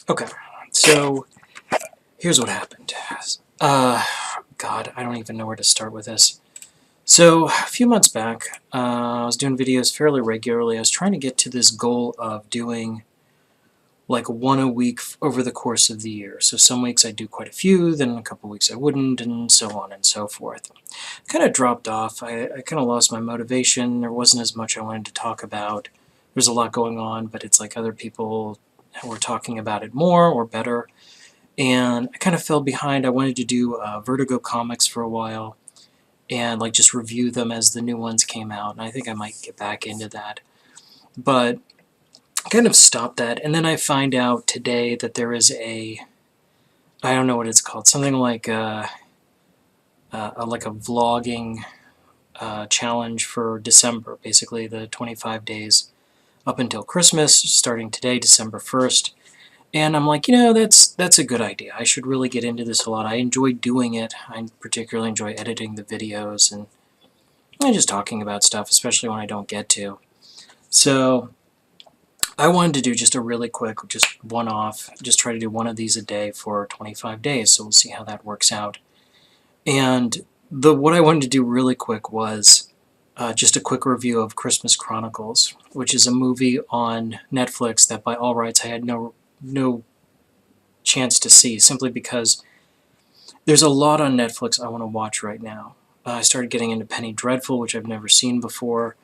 Okay, so here's what happened. God, I don't even know where to start with this. So, a few months back, I was doing videos fairly regularly. I was trying to get to this goal of doing like one a week over the course of the year. So some weeks I'd do quite a few, then a couple weeks I wouldn't, and so on and so forth. Kind of dropped off. I kind of lost my motivation. There wasn't as much I wanted to talk about. There's a lot going on, but it's like other people were talking about it more or better. And I kind of fell behind. I wanted to do Vertigo comics for a while and like just review them as the new ones came out. And I think I might get back into that. But I kind of stopped that. And then I find out today that there is I don't know what it's called, something like like a vlogging challenge for December, basically the 25 days up until Christmas, starting today, December 1st. And I'm like, that's a good idea. I should really get into this a lot. I enjoy doing it. I particularly enjoy editing the videos and just talking about stuff, especially when I don't get to. So I wanted to do just a really quick, just one-off, just try to do one of these a day for 25 days, so we'll see how that works out. And what I wanted to do really quick was just a quick review of Christmas Chronicles, which is a movie on Netflix that by all rights I had no chance to see, simply because there's a lot on Netflix I want to watch right now. I started getting into Penny Dreadful, which I've never seen before.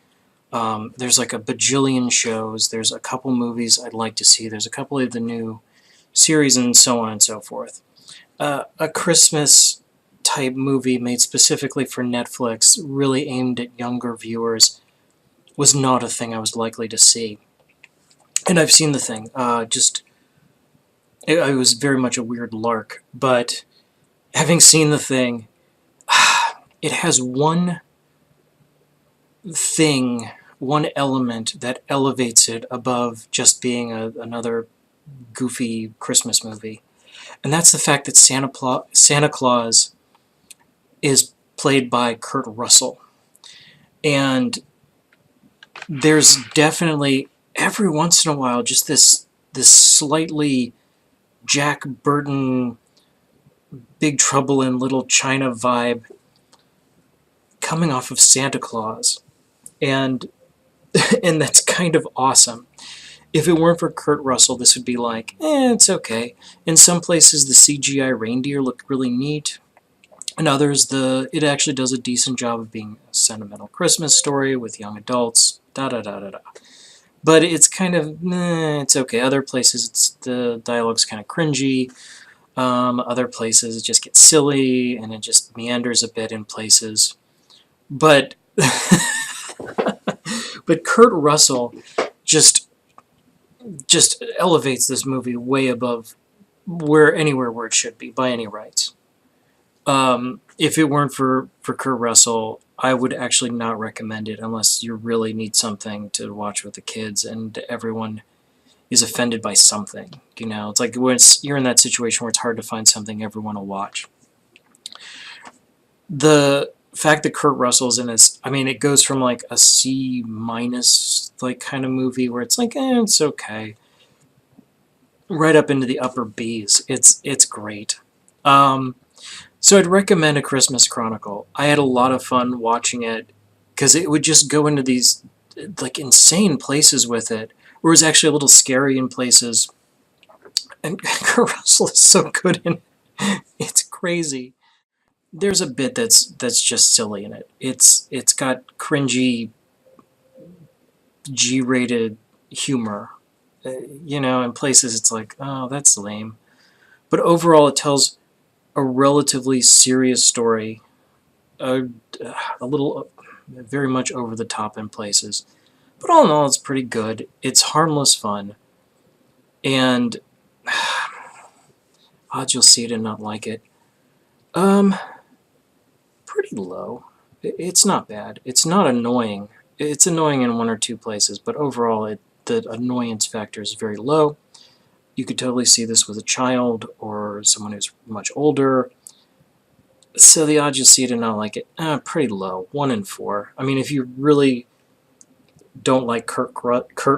There's like a bajillion shows. There's a couple movies I'd like to see. There's a couple of the new series and so on and so forth. A Christmas type movie made specifically for Netflix, really aimed at younger viewers, was not a thing I was likely to see. And I've seen the thing. It was very much a weird lark, but having seen the thing, it has one thing, one element that elevates it above just being another goofy Christmas movie. And that's the fact that Santa Claus is played by Kurt Russell. And there's definitely, every once in a while, just this slightly Jack Burton, Big Trouble in Little China vibe coming off of Santa Claus. And that's kind of awesome. If it weren't for Kurt Russell, this would be like, it's okay. In some places, the CGI reindeer look really neat. In others, it actually does a decent job of being a sentimental Christmas story with young adults, da-da-da-da-da. But it's kind of, it's okay. Other places, the dialogue's kind of cringy. Other places, it just gets silly, and it just meanders a bit in places. But but Kurt Russell just elevates this movie way above anywhere where it should be, by any rights. If it weren't for Kurt Russell, I would actually not recommend it unless you really need something to watch with the kids and everyone is offended by something. It's like when you're in that situation where it's hard to find something everyone will watch. The fact that Kurt Russell's in this, I mean, it goes from like a C- like kind of movie where it's like, it's okay, right up into the upper B's. It's great. So I'd recommend A Christmas Chronicle. I had a lot of fun watching it because it would just go into these like insane places with it, where it was actually a little scary in places. And Kurt Russell is so good in it. It's crazy. There's a bit that's just silly in it. It's got cringy G-rated humor. In places it's like, oh, that's lame. But overall, it tells a relatively serious story, a little, very much over the top in places. But all in all, it's pretty good. It's harmless fun. And odds you'll see it and not like it. Pretty low. It's not bad. It's not annoying. It's annoying in one or two places, but overall, the annoyance factor is very low. You could totally see this with a child or someone who's much older. So the odds you'll see it and not like it, pretty low. 1 in 4. I mean, if you really don't like Kurt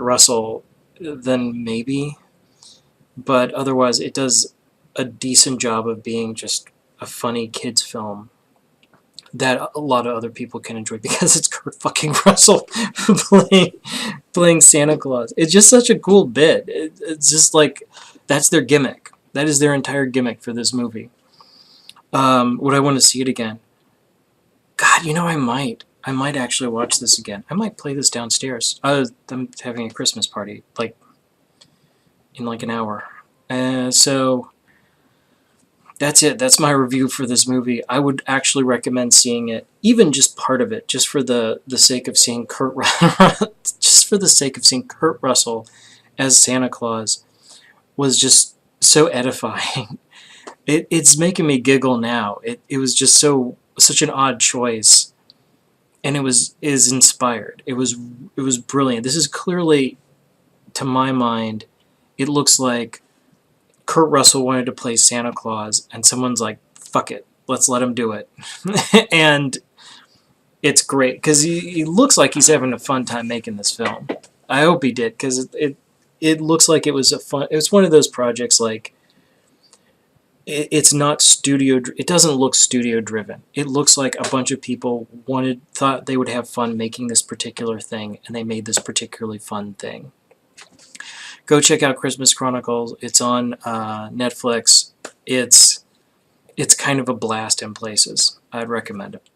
Russell, then maybe. but otherwise it does a decent job of being just a funny kids film that a lot of other people can enjoy because it's Kurt fucking Russell playing playing Santa Claus. It's just such a cool bit. It's just like that's their gimmick. That is their entire gimmick for this movie. Would I want to see it again? God, you know I might. I might actually watch this again. I might play this downstairs. I'm having a Christmas party like in like an hour. So that's it. That's my review for this movie. I would actually recommend seeing it, even just part of it, just for the sake of seeing just for the sake of seeing Kurt Russell as Santa Claus was just so edifying. It's making me giggle now. It was just such an odd choice, and is inspired. It was brilliant. This is clearly, to my mind, it looks like Kurt Russell wanted to play Santa Claus, and someone's like, fuck it, let's let him do it. And it's great, because he looks like he's having a fun time making this film. I hope he did, because it looks like it was one of those projects, like, it's not it doesn't look studio driven. It looks like a bunch of people thought they would have fun making this particular thing, and they made this particularly fun thing. Go check out Christmas Chronicles. It's on Netflix. It's kind of a blast in places. I'd recommend it.